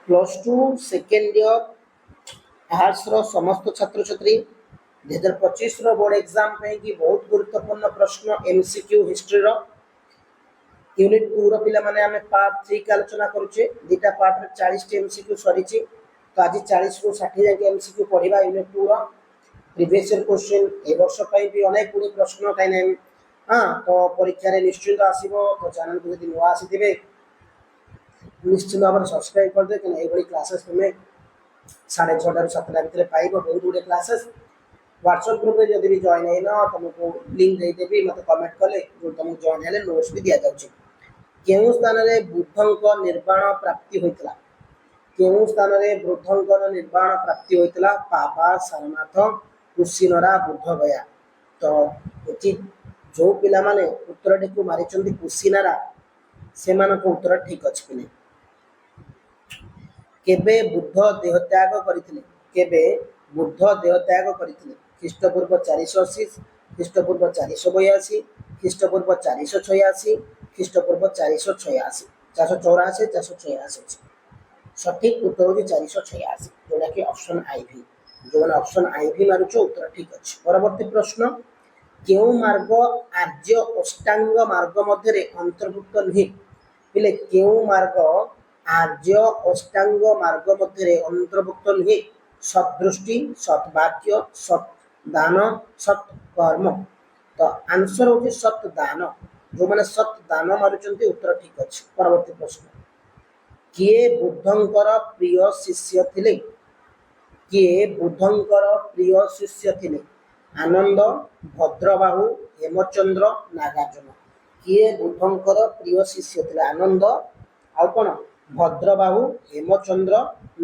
+2 second year arts रो समस्त छात्र छात्री 2025 रो board exam पे कि बहुत गुरुत्वपूर्ण प्रश्न एमसीक्यू हिस्ट्री रो यूनिट 2 रो पिला माने हमें पार्ट 3 के आलोचना करूचे दीटा पार्ट रे 40 टी एमसीक्यू सरीची तो आज 40 रु 60 जाके एमसीक्यू पढिबा यूनिट 2 रो प्रीवियस ईयर क्वेश्चन ए वर्ष पई भी अनेक गुडी प्रश्न काई नै हां तो परीक्षा रे निश्चित आसीबो तो चैनल को यदि नुआ आसीथिबे निश्चित भाव सब्सक्राइब कर दे कि एभली क्लासेस तुम्हें 6:30 रु 7 भितर पाइब बहुत गुडे क्लासेस व्हाट्सएप ग्रुप में जदि भी जॉइन है ना तुमको लिंक दे देबी मते कमेंट कले जो तुमको जॉइन हेले नोट्स भी दिया जाउची केउ स्थान रे बुद्धंक निर्वाण प्राप्ति होइतला केउ स्थान रे बुद्धंक निर्वाण प्राप्ति होइतला पापा सारनाथ कुशीनरा बुद्ध गया तो एची जो पिला माने उत्तर को मारि चंदी कुशीनरा से मान को उत्तर ठीक अछि कि केबे बुद्ध देहत्याग करथिले केबे बुद्ध देहत्याग करथिले ख्रीष्टपूर्व 480 ख्रीष्टपूर्व 482 ख्रीष्टपूर्व 486 ख्रीष्टपूर्व 486 484 486 सठिक उत्तर होगी 486 जोड़ा कि ऑप्शन आईवी जो ऑप्शन आईवी मारुचो उत्तर ठीक अछि परवर्ती प्रश्न केउ मार्ग आर्य अष्टांग मार्ग मध्य अंतर्भुक्त नहीं पिले केउ मार्ग आर्य अष्टांग मार्ग मध्य अंतर्भुक्त नहीं सदृष्टि सद्वाक्य सत्दान सत्कर्म तो आंसर होची सत्दान जो माने सत्दान मारुचंती उत्तर ठीक अछि परवर्ती प्रश्न किए बुद्धंकर प्रिय शिष्य थिले किए बुद्धंकर प्रिय शिष्य थिले आनंद भद्रबाहु हेमचंद्र नागार्जुन किए बुद्धंकर प्रिय शिष्य थिले आनंद आउ कोन भद्रबाहु हेमचंद्र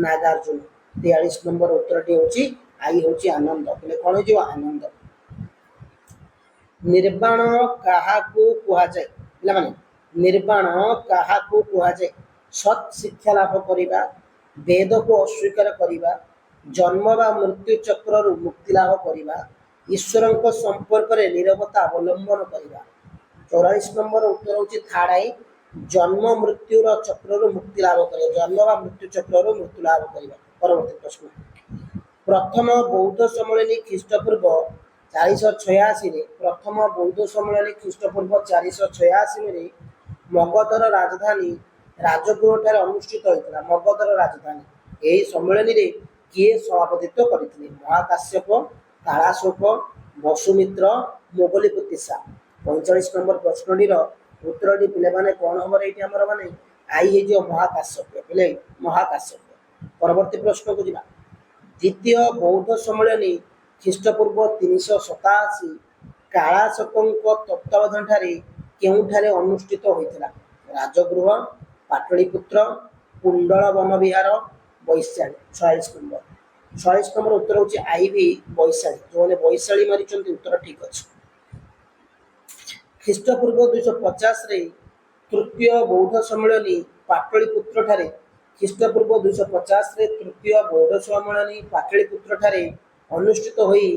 नागार्जुन 43 नंबर उत्तरटी होची आई होची आनंद बोले कोन जो आनंद निर्वाण काहाकू कुहा जाय पिला माने निर्वाण काहाकू कुहा जाय सत शिक्षा लाभ करिबा वेद को अस्वीकार करिबा जन्म बा मृत्यु चक्र रु मुक्ति लाभ करिबा ईश्वर को संपर्क रे निरवता अवलंबन करिबा 44 नंबर उत्तर होची थर्ड आई जन्म मृत्यु रो चक्र रु मुक्ति लाभ करे जन्म बा मृत्यु चक्र रु मुक्ति लाभ करिबा परवर्ती प्रश्न प्रथम बौद्ध सम्मेलन ख्रीष्टपूर्व 486 रे प्रथम बौद्ध सम्मेलन ख्रीष्टपूर्व 486 रे मगधर राजधानी राजगृह ठारे अनुष्ठित होइतला मगधर राजधानी एही सम्मेलन रे किए सभापतित्व करथिले महाकाश्यप ताराशोक वसुमित्र मोगलीपुतिसा 45 नंबर प्रश्नटी रो उत्तरटी पिले माने कोन हमर एठी हमर माने आई हे जो महाकाश्यप पिले महाकाश्यप परवर्ती प्रश्न को जिबा द्वितीय बौद्ध सम्मेलन ख्रीष्टपूर्व 387 कालाशोकଙ୍କ तत्वावधान ठारे केउठारे अनुष्ठित होइतला राजगृह पाटलिपुत्र कुंडल वन विहार वैशाली 46 नंबर उत्तर होची आईवी वैशाली जो ने वैशाली मारी चंती उत्तर ठीक अछि ख्रीष्टपूर्व 250 रे तृतीय बौद्ध सम्मेलन पाटलिपुत्र ठारे ख्रीष्टपूर्व 250 रे तृतीय बौद्ध सम्मेलन पाटलिपुत्र ठारे अनुष्ठित होई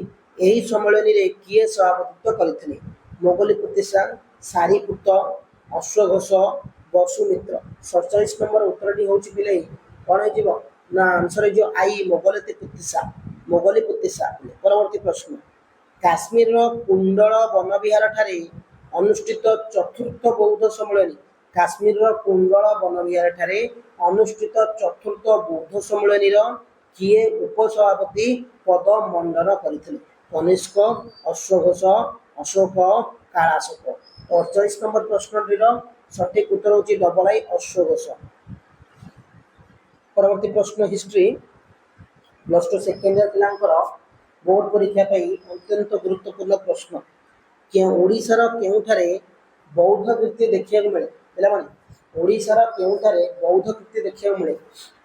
एही सम्मेलन रे किए सभापतित्व करथिले मोगलीपुतिसा सारीपुत्र अश्वघोष वसुमित्र 47 नंबर उत्तरटी होची पिले कोन जीव ना आंसर जो आई मोगलीपुतिसा परवर्ती प्रश्न काश्मीर रो कुंडल वन विहार ठारे अनुष्ठित चतुर्थ बौद्ध सम्मेलन काश्मीर रो कुंडल वन विहार ठारे अनुष्ठित चतुर्थ बौद्ध सम्मेलन रो किए उपसभापति पद मंडन करथिले कनिष्क अश्वघोष अशोक कालाशोक 48 नंबर प्रश्नटी रो सठिक उत्तर होची डबल आई अश्वघोष परवर्ती प्रश्न हिस्ट्री +2 सेकेंड ईयर पिलांकर बोर्ड परीक्षा पई अत्यंत गुरुत्वपूर्ण प्रश्न के ओडिसा रो केउठारे बौद्ध कृति देखिया को मिले पिला माने ओडिसा रो केउठारे बौद्ध कृति देखिया को मिले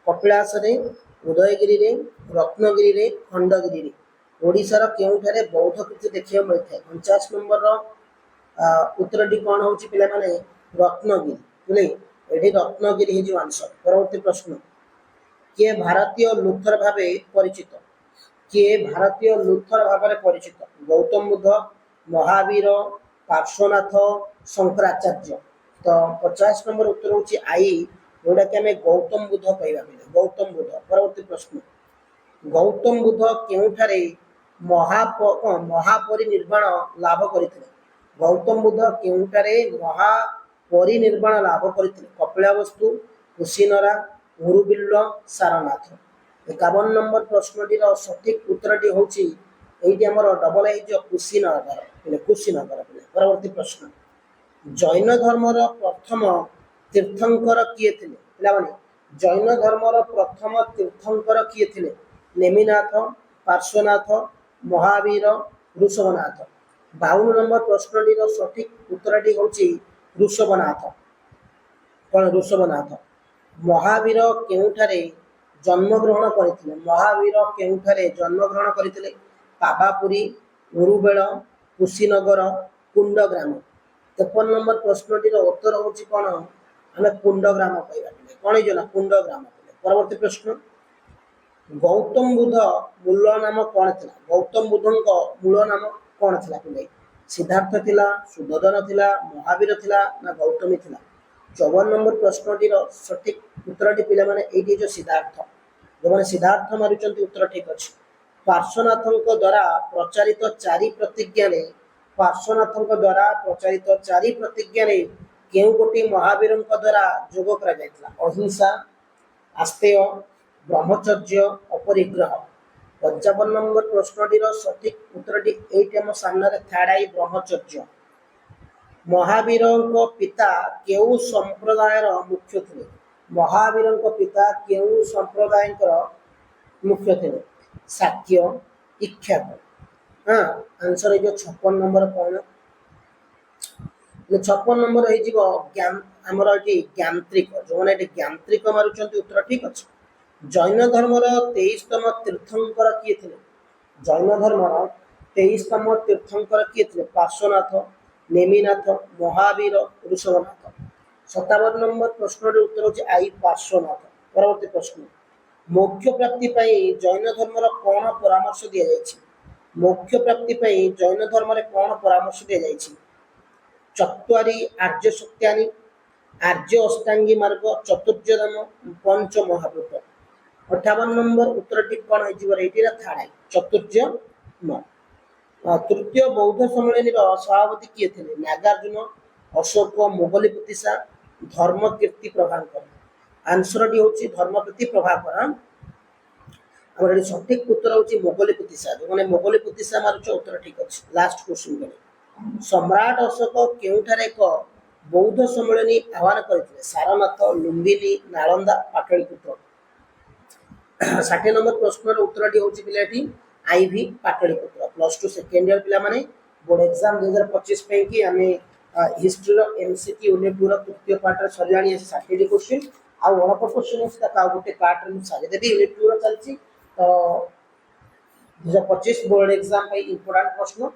कपिलास रे उदयगिरी रे रत्नगिरी रे खंडगिरी रे ओडिसा रो केउठारे बौद्ध कृति देखिया मिलथे 49 नंबर रो उत्तरटी कोन होची पिला माने रत्नगिरी बुले एठी रत्नगिरी हे जो आंसर परवर्ती प्रश्न के भारतीय लुथर भाबे परिचित के भारतीय लुथर भाबरे परिचित गौतम बुद्ध महावीर पार्श्वनाथ शंकराचार्य तो 50 नंबर उत्तर होची आई जोटा कि आम गौतम बुद्ध कहवा गौतम बुद्ध। परवर्ती प्रश्न गौतम बुद्ध केउठारे महापरिनिर्वाण लाभ करथिले? गौतम बुद्ध केउठारे महापरिनिर्वाण लाभ करथिले? कपिलावस्तु, कुशीनरा, उरुबिल्ल, सारनाथ। 51 नंबर प्रश्नटीर सठिक उत्तरटी होची एइटी हमर डबल आइ कुशीनगर। परवर्ती प्रश्न जैन धर्मर प्रथम तीर्थंकर किए थिले? पिलामाने जैन धर्मर प्रथम तीर्थंकर किए थिले? नेमिनाथ, पार्श्वनाथ, महावीर, ऋषभनाथ। 52 नंबर प्रश्नटीर सठिक उत्तरटी होची ऋषभनाथ। कौन ऋषभनाथ? महावीर केउठारे जन्म ग्रहण करथिले? महावीर केउठारे जन्म ग्रहण करथिले? पाबापुरी, उरुबेल, कुशीनगर, कुंडग्राम। 53 नंबर प्रश्नटीर उत्तर होची कौन? हमें कुंडग्राम कहवा कौन ना कुंडग्राम। परवर्ती प्रश्न गौतम बुद्ध मूल नाम कौन थिला? गौतम बुद्धଙ୍କ मूल नाम कौन थिला पिले? सिद्धार्थ थिला, सुदोधन थिला, महावीर थिला ना गौतमी थिला? 54 नंबर प्रश्नटीर सठिक उत्तरटी पिला माने एटी जो सिद्धार्थ। जो माने सिद्धार्थ मारुचंती उत्तर ठीक अछि। पार्श्वनाथଙ୍କ द्वारा प्रचारित चारि प्रतिज्ञा ने केउ गोटी महावीरଙ୍କ द्वारा जोग करा जायतिला? अहिंसा, आस्तेय, ब्रह्मचर्य, अपरिग्रह। 55 नंबर प्रश्नटीर सठिक उत्तरटी एटी हम सामने थर्ड आई ब्रह्मचर्य। महावीरଙ୍କ पिता केउ संप्रदायर मुख्य थिले? महावीरଙ୍କ पिता केउ संप्रदायकर मुख्य थिले? शाक्य, इक्ष्वाकु। हाँ आंसर जो 56 नंबर कौन? 56 नंबर है ज्ञान आमर ये ज्ञात्रिक जो मैंने ज्ञात्रिक मारुचंती उत्तर ठीक अच्छे। जैन धर्मर 23तम तीर्थंकर किए थे? जैन धर्मर 23तम तीर्थंकर किए थे? पार्श्वनाथ, नेमिनाथ, महावीर, ऋषभनाथ। 57 नंबर प्रश्न उत्तर होची आई पार्श्वनाथ। परवर्ती प्रश्न मोक्ष प्राप्ति जैन धर्मर कौन परामर्श दि जाइछि? मोक्ष प्राप्ति जैन धर्म कौन परामर्श दि जाइछि? चत्वारी आर्य सत्यानि, आर्य अष्टांगी मार्ग, चतुर्जधाम, पंच महाभूत। 58 नंबर उत्तर टी कौन है थर्ड आई चतुर्जधाम। तृतीय बौद्ध सम्मेलन सभापति किए थे? नागार्जुन, अशोक, मोगलीपतिसा, धर्मकीर्ति प्रभाकर। आंसर टी होची धर्मकीर्ति प्रभाकर। और सठिक उत्तर होची मोगलीपतिसा। जो माने मोगलीपतिसा मारुच उत्तर ठीक अछि। लास्ट क्वेश्चन करे सम्राट अशोक केउठारे एक बौद्ध सम्मेलन आह्वान करथिले? सारनाथ, लुम्बिनी, नालंदा, पाटलिपुत्र। 60 नंबर प्रश्न उत्तर टी होची पिलाटी आईवी पाटलिपुत्र। +2 सेकेंड ईयर पिला माने बोर्ड एग्जाम 2025 पे कि हमें हिस्ट्री रो एमसीक्यू यूनिट 2 रो तृतीय पार्ट रे सरियाणी আছে 60 टी क्वेश्चन आ अल्प क्वेश्चन আছে ता गोटे पार्ट रे सारी देबी यूनिट 2 रो चलची। तो 2025 बोर्ड एग्जाम पे इंपोर्टेंट प्रश्न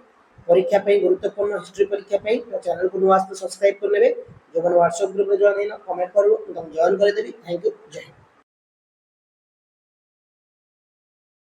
परीक्षा पे गुरुत्वपूर्ण हिस्ट्री परीक्षा पे तो चैनल को नुआस सब्सक्राइब कर लेबे। जो व्हाट्सएप ग्रुप में जॉइन है ना कमेंट करो तो जॉइन कर देबी। Thank you. जय हिंद।